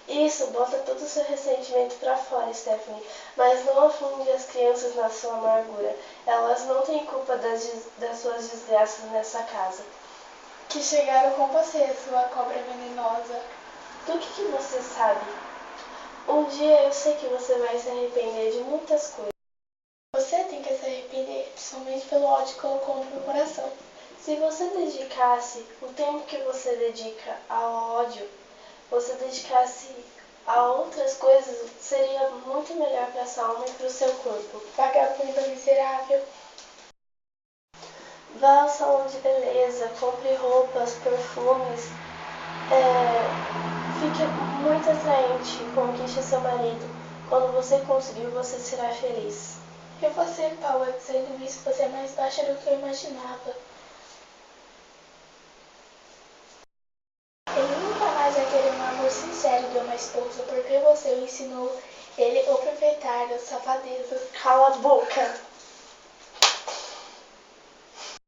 Isso, bota todo o seu ressentimento pra fora, Stephanie. Mas não afunde as crianças na sua amargura. Elas não têm culpa das suas desgraças nessa casa. Que chegaram com você, sua cobra venenosa. Do que você sabe? Um dia eu sei que você vai se arrepender de muitas coisas. Você tem que se arrepender, somente pelo ódio que colocou no meu coração. Se você dedicasse o tempo que você dedica ao ódio, você dedicasse a outras coisas, seria muito melhor para sua alma e para o seu corpo. Vagabunda miserável. Vá ao salão de beleza, compre roupas, perfumes, fique muito atraente, conquiste seu marido. Quando você conseguir, você será feliz. E você, Paula, dizendo isso, você é mais baixa do que eu imaginava. Ele nunca mais vai querer um amor sincero de uma esposa, porque você o ensinou ele a aproveitar das safadezas. Cala a boca!